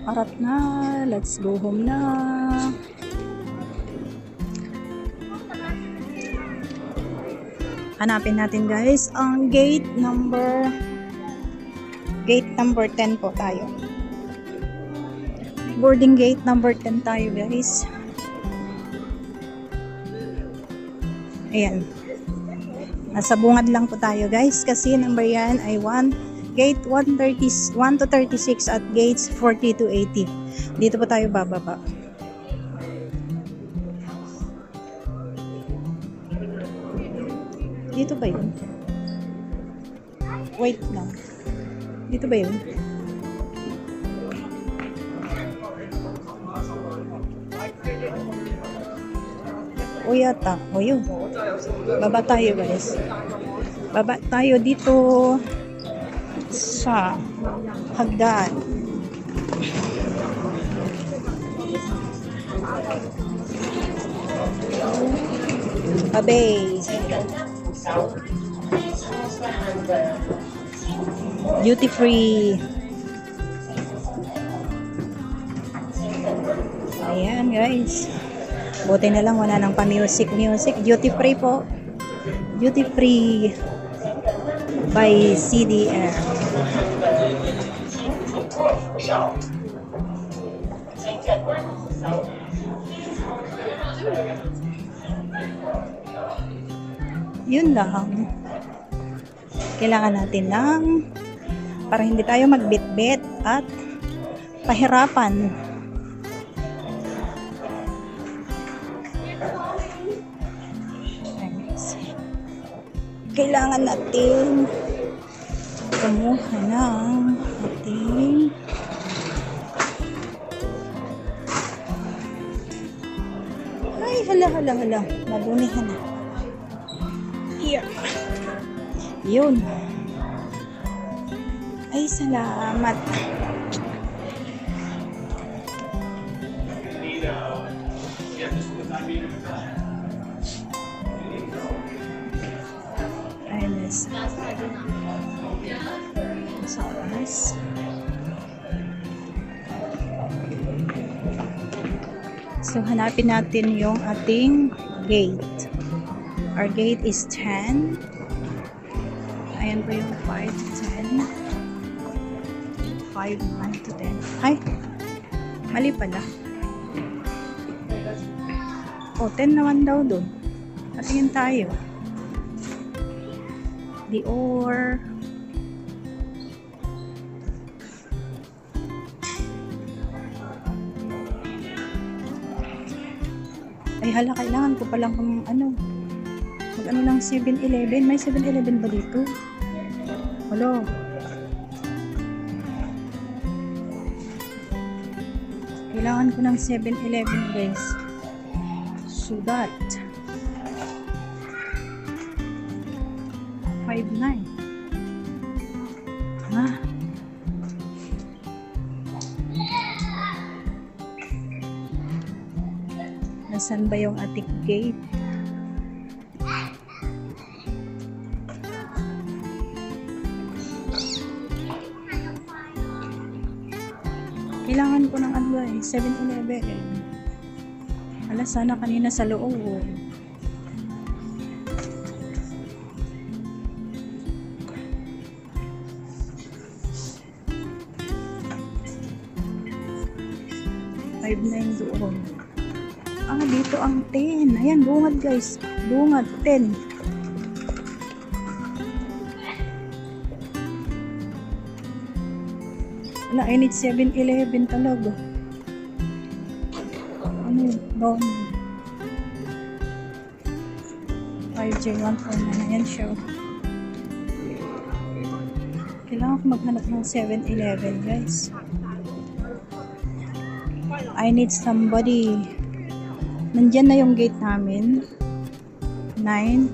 Karat na. Let's go home na. Hanapin natin guys ang gate number 10 po tayo. Boarding gate number 10 tayo guys. Ayan. Nasa bungad lang po tayo guys kasi number yan ay gate 1 to 36 at gates 40 to 80. Dito po tayo bababa. Dito ba yun? Wait lang. Dito ba yun? O yata. O yun. Baba tayo guys. Baba tayo dito sa hagdan. Abay. Duty free. Ayan guys. Buti na lang wala nang pa-music. Duty free po. Duty free by CDR. Yun lang. Kailangan natin lang para hindi tayo magbitbit at pahirapan. Kailangan natin kumuha ng ating hala nabunihan na. Here. Yun. Ay, salamat. Ayos. Sa oras. So, hanapin natin yung ating gate. Our gate is 10. Ayan po yung 5 to 10. 5, 9 to 10. Ay! Mali pala. O, 10 naman daw dun. Patingin tayo. Dior. Ay hala, kailangan ko palang mag-ano lang 7-Eleven. May 7-Eleven ba dito? Hello. Kailangan ko ng 7-Eleven guys. Sudat. 5-9. Ha? Nasaan ba yung ating gate? Kailangan ko ng 7-Eleven. Ala, sana kanina sa loob. doon. Dito ang 10. Ayan, bungad guys. Bungad, 10. Wala, I need 7-Eleven talaga. Doon. 5J149. Ayan siya. Kailangan ko maghanap ng 7-Eleven guys. I need somebody. Nandyan na yung gate namin. 9.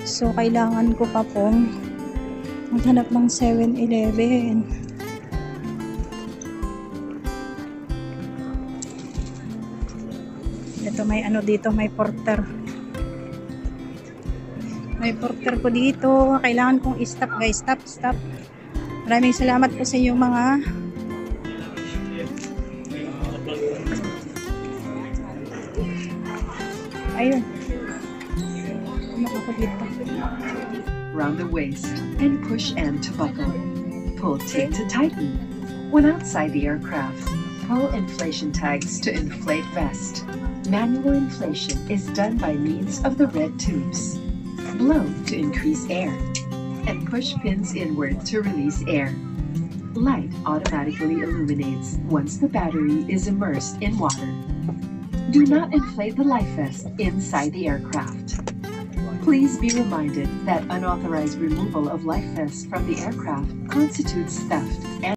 So, kailangan ko pa pong maghanap ng 7-Eleven. Ito may dito, may porter. May porter po dito. Kailangan kong i-stop guys. Stop. Maraming salamat po sa inyong mga Ayun. Makakaglit pa. Around the waist and push end to buckle. Pull T to tighten. When outside the aircraft, pull inflation tags to inflate vest. Manual inflation is done by means of the red tubes. Blow to increase air, and push pins inward to release air. Light automatically illuminates once the battery is immersed in water. Do not inflate the life vest inside the aircraft. Please be reminded that unauthorized removal of life vests from the aircraft constitutes theft and